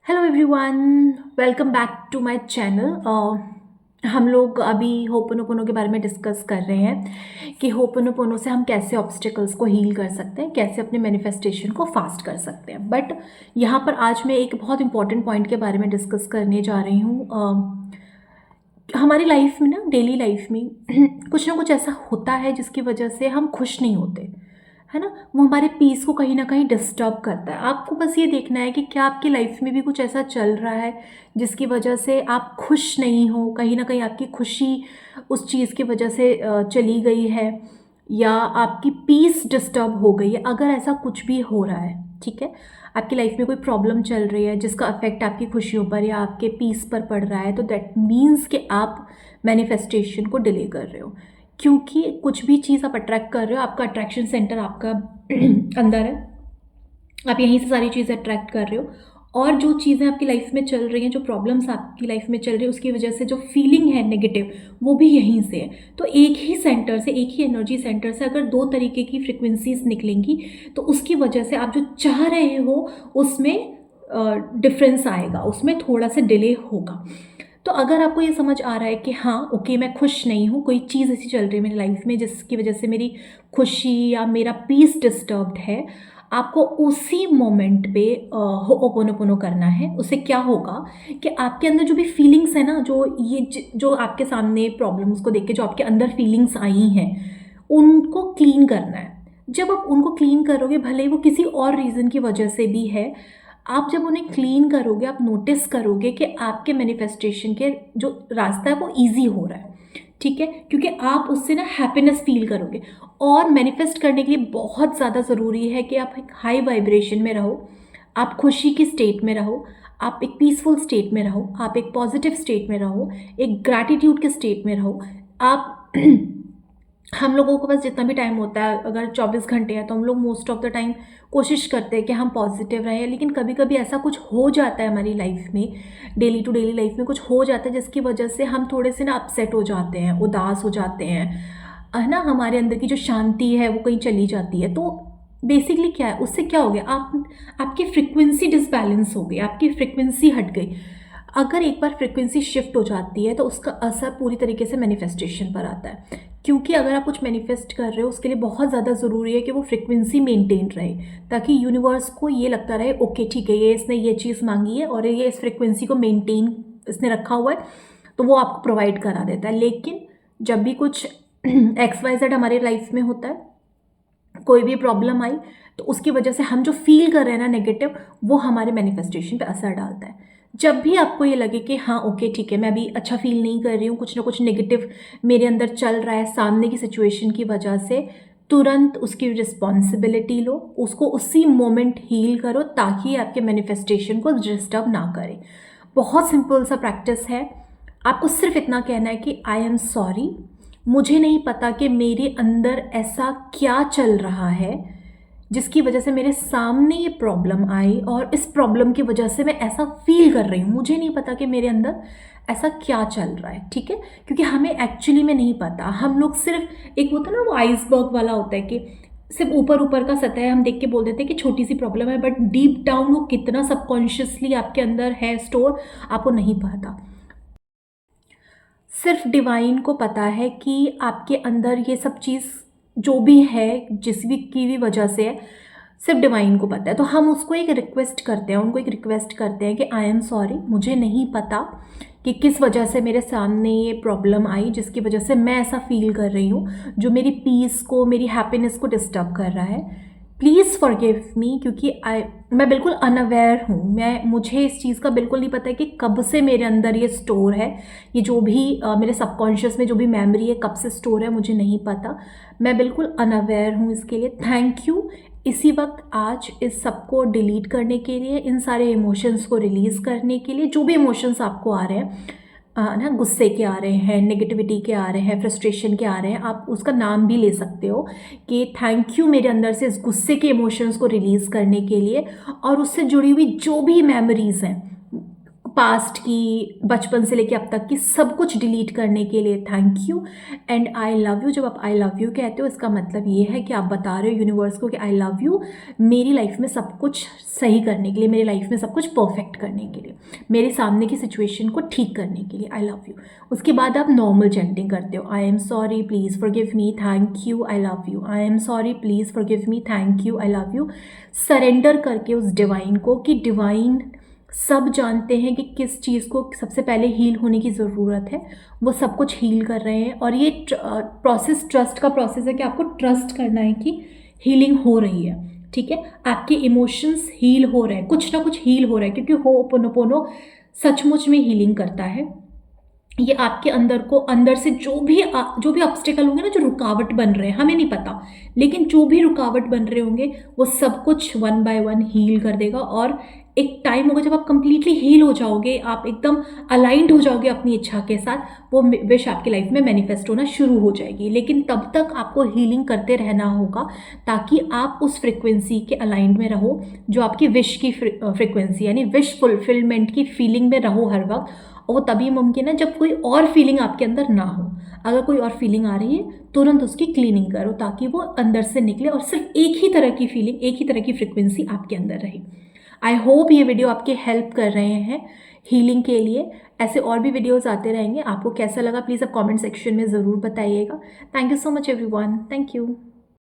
Hello everyone, welcome back to my channel. हम लोग अभी होपोनोपोनो के बारे में डिस्कस कर रहे हैं कि होपोनोपोनो से हम कैसे ऑब्स्टिकल्स को हील कर सकते हैं, कैसे अपने मैनिफेस्टेशन को फास्ट कर सकते हैं। बट यहाँ पर आज मैं एक बहुत इंपॉर्टेंट पॉइंट के बारे में डिस्कस करने जा रही हूँ। हमारी लाइफ में ना, डेली लाइफ में कुछ ना कुछ ऐसा होता है जिसकी वजह से हम खुश नहीं होते, है ना। वो हमारे पीस को कहीं ना कहीं डिस्टर्ब करता है। आपको बस ये देखना है कि क्या आपकी लाइफ में भी कुछ ऐसा चल रहा है जिसकी वजह से आप खुश नहीं हो, कहीं ना कहीं आपकी खुशी उस चीज़ की वजह से चली गई है, या आपकी पीस डिस्टर्ब हो गई है। अगर ऐसा कुछ भी हो रहा है, ठीक है, आपकी लाइफ में कोई प्रॉब्लम चल रही है जिसका अफेक्ट आपकी खुशियों पर या आपके पीस पर पड़ रहा है, तो दैट मीन्स कि आप मैनिफेस्टेशन को डिले कर रहे हो। क्योंकि कुछ भी चीज़ आप अट्रैक्ट कर रहे हो, आपका अट्रैक्शन सेंटर आपका अंदर है, आप यहीं से सारी चीज़ें अट्रैक्ट कर रहे हो। और जो चीज़ें आपकी लाइफ में चल रही हैं, जो प्रॉब्लम्स आपकी लाइफ में चल रही है, उसकी वजह से जो फीलिंग है नेगेटिव, वो भी यहीं से है। तो एक ही सेंटर से, एक ही एनर्जी सेंटर से अगर दो तरीके की फ्रिक्वेंसीज निकलेंगी, तो उसकी वजह से आप जो चाह रहे हो उसमें डिफरेंस आएगा, उसमें थोड़ा सा डिले होगा। तो अगर आपको ये समझ आ रहा है कि हाँ ओके, मैं खुश नहीं हूँ, कोई चीज़ ऐसी चल रही है मेरी लाइफ में जिसकी वजह से मेरी खुशी या मेरा पीस डिस्टर्ब्ड है, आपको उसी मोमेंट पे होपोनोपोनो करना है। उससे क्या होगा कि आपके अंदर जो भी फीलिंग्स है ना, जो आपके सामने प्रॉब्लम्स को देख के जो आपके अंदर फीलिंग्स आई हैं, उनको क्लीन करना है। जब आप उनको क्लीन करोगे, भले ही वो किसी और रीज़न की वजह से भी है, आप जब उन्हें क्लीन करोगे, आप नोटिस करोगे कि आपके मैनिफेस्टेशन के जो रास्ता है वो ईजी हो रहा है, ठीक है। क्योंकि आप उससे ना हैप्पीनेस फील करोगे। और मैनिफेस्ट करने के लिए बहुत ज़्यादा ज़रूरी है कि आप एक हाई वाइब्रेशन में रहो, आप खुशी की स्टेट में रहो, आप एक पीसफुल स्टेट में रहो, आप एक पॉजिटिव स्टेट में रहो, एक ग्रैटिट्यूड के स्टेट में रहो। आप हम लोगों को बस जितना भी टाइम होता है, अगर 24 घंटे है, तो हम लोग मोस्ट ऑफ द टाइम कोशिश करते हैं कि हम पॉजिटिव रहें। लेकिन कभी कभी ऐसा कुछ हो जाता है हमारी लाइफ में, डेली टू डेली लाइफ में कुछ हो जाता है जिसकी वजह से हम थोड़े से ना अपसेट हो जाते हैं, उदास हो जाते हैं, है ना। हमारे अंदर की जो शांति है वो कहीं चली जाती है। तो बेसिकली क्या है, उससे क्या हो गया, आपकी फ्रिक्वेंसी डिसबैलेंस हो गई, आपकी फ्रिक्वेंसी हट गई। अगर एक बार फ्रिक्वेंसी शिफ्ट हो जाती है तो उसका असर पूरी तरीके से मैनिफेस्टेशन पर आता है। क्योंकि अगर आप कुछ मैनिफेस्ट कर रहे हो, उसके लिए बहुत ज़्यादा ज़रूरी है कि वो फ्रिक्वेंसी मेंटेन रहे, ताकि यूनिवर्स को ये लगता रहे ओके ठीक है, ये इसने ये चीज़ मांगी है और ये इस फ्रिक्वेंसी को मेंटेन इसने रखा हुआ है, तो वो आपको प्रोवाइड करा देता है। लेकिन जब भी कुछ XYZ हमारी लाइफ में होता है, कोई भी प्रॉब्लम आई, तो उसकी वजह से हम जो फील कर रहे हैं ना नेगेटिव, वो हमारे मैनिफेस्टेशन पे असर डालता है। जब भी आपको ये लगे कि हाँ ओके ठीक है, मैं अभी अच्छा फील नहीं कर रही हूँ, कुछ ना कुछ नेगेटिव मेरे अंदर चल रहा है सामने की सिचुएशन की वजह से, तुरंत उसकी रिस्पॉन्सिबिलिटी लो, उसको उसी मोमेंट हील करो, ताकि आपके मैनिफेस्टेशन को डिस्टर्ब ना करे। बहुत सिंपल सा प्रैक्टिस है। आपको सिर्फ इतना कहना है कि आई एम सॉरी, मुझे नहीं पता कि मेरे अंदर ऐसा क्या चल रहा है जिसकी वजह से मेरे सामने ये प्रॉब्लम आई, और इस प्रॉब्लम की वजह से मैं ऐसा फील कर रही हूँ। मुझे नहीं पता कि मेरे अंदर ऐसा क्या चल रहा है, ठीक है। क्योंकि हमें एक्चुअली में नहीं पता। हम लोग सिर्फ, एक होता है ना वो आइसबर्ग वाला होता है कि सिर्फ ऊपर ऊपर का सतह हम देख के बोल देते हैं कि छोटी सी प्रॉब्लम है, बट डीप डाउन वो कितना सबकॉन्शियसली आपके अंदर है स्टोर, आपको नहीं पता। सिर्फ डिवाइन को पता है कि आपके अंदर ये सब चीज़ जो भी है, जिस भी की भी वजह से है, सिर्फ डिवाइन को पता है। तो हम उसको एक रिक्वेस्ट करते हैं, उनको एक रिक्वेस्ट करते हैं कि आई एम सॉरी, मुझे नहीं पता कि किस वजह से मेरे सामने ये प्रॉब्लम आई जिसकी वजह से मैं ऐसा फील कर रही हूँ, जो मेरी पीस को, मेरी हैप्पीनेस को डिस्टर्ब कर रहा है। प्लीज़ फॉरगिव मी, क्योंकि मैं बिल्कुल अनअवेयर हूँ। मुझे इस चीज़ का बिल्कुल नहीं पता है कि कब से मेरे अंदर ये स्टोर है, ये जो भी मेरे सबकॉन्शियस में जो भी मेमोरी है कब से स्टोर है, मुझे नहीं पता। मैं बिल्कुल अनअवेयर हूँ इसके लिए। थैंक यू इसी वक्त आज इस सब को डिलीट करने के लिए, इन सारे इमोशंस को रिलीज़ करने के लिए। जो भी इमोशंस आपको आ रहे हैं ना, गुस्से के आ रहे हैं, नेगेटिविटी के आ रहे हैं, फ्रस्ट्रेशन के आ रहे हैं, आप उसका नाम भी ले सकते हो कि थैंक यू मेरे अंदर से इस गुस्से के इमोशंस को रिलीज़ करने के लिए। और उससे जुड़ी हुई जो भी मेमोरीज़ हैं, पास्ट की, बचपन से लेके अब तक की सब कुछ डिलीट करने के लिए thank you and I love you. जब आप आई लव यू कहते हो इसका मतलब ये है कि आप बता रहे हो यूनिवर्स को कि आई लव यू मेरी लाइफ में सब कुछ सही करने के लिए, मेरी लाइफ में सब कुछ परफेक्ट करने के लिए, मेरे सामने की सिचुएशन को ठीक करने के लिए, आई लव यू। उसके बाद आप नॉर्मल चैंटिंग करते हो, I am sorry please forgive me, thank you, I love you, I am sorry please forgive me, thank you, I love you. Surrender करके उस डिवाइन को कि डिवाइन सब जानते हैं कि किस चीज़ को सबसे पहले हील होने की ज़रूरत है, वो सब कुछ हील कर रहे हैं। और ये प्रोसेस ट्रस्ट का प्रोसेस है कि आपको ट्रस्ट करना है कि हीलिंग हो रही है, ठीक है। आपके इमोशंस हील हो रहे हैं, कुछ ना कुछ हील हो रहा है, क्योंकि होपोनोपोनो सचमुच में हीलिंग करता है। ये आपके अंदर को, अंदर से जो भी ऑब्स्टेकल होंगे ना, जो रुकावट बन रहे हैं, हमें नहीं पता, लेकिन जो भी रुकावट बन रहे होंगे वो सब कुछ वन बाय वन हील कर देगा। और एक टाइम होगा जब आप कंप्लीटली हील हो जाओगे, आप एकदम अलाइंड हो जाओगे अपनी इच्छा के साथ, वो विश आपकी लाइफ में मैनिफेस्ट होना शुरू हो जाएगी। लेकिन तब तक आपको हीलिंग करते रहना होगा ताकि आप उस फ्रिक्वेंसी के अलाइंड में रहो जो आपकी विश की फ्रिक्वेंसी, यानी विश फुलफिलमेंट की फीलिंग में रहो हर वक्त। और तभी मुमकिन है जब कोई और फीलिंग आपके अंदर ना हो। अगर कोई और फीलिंग आ रही है तुरंत उसकी क्लीनिंग करो ताकि वो अंदर से निकले और सिर्फ एक ही तरह की फीलिंग, एक ही तरह की फ्रिक्वेंसी आपके अंदर रहे। आई होप ये वीडियो आपकी हेल्प कर रहे हैं हीलिंग के लिए। ऐसे और भी वीडियोस आते रहेंगे। आपको कैसा लगा प्लीज़ आप कमेंट सेक्शन में ज़रूर बताइएगा। Thank you so much everyone, thank you.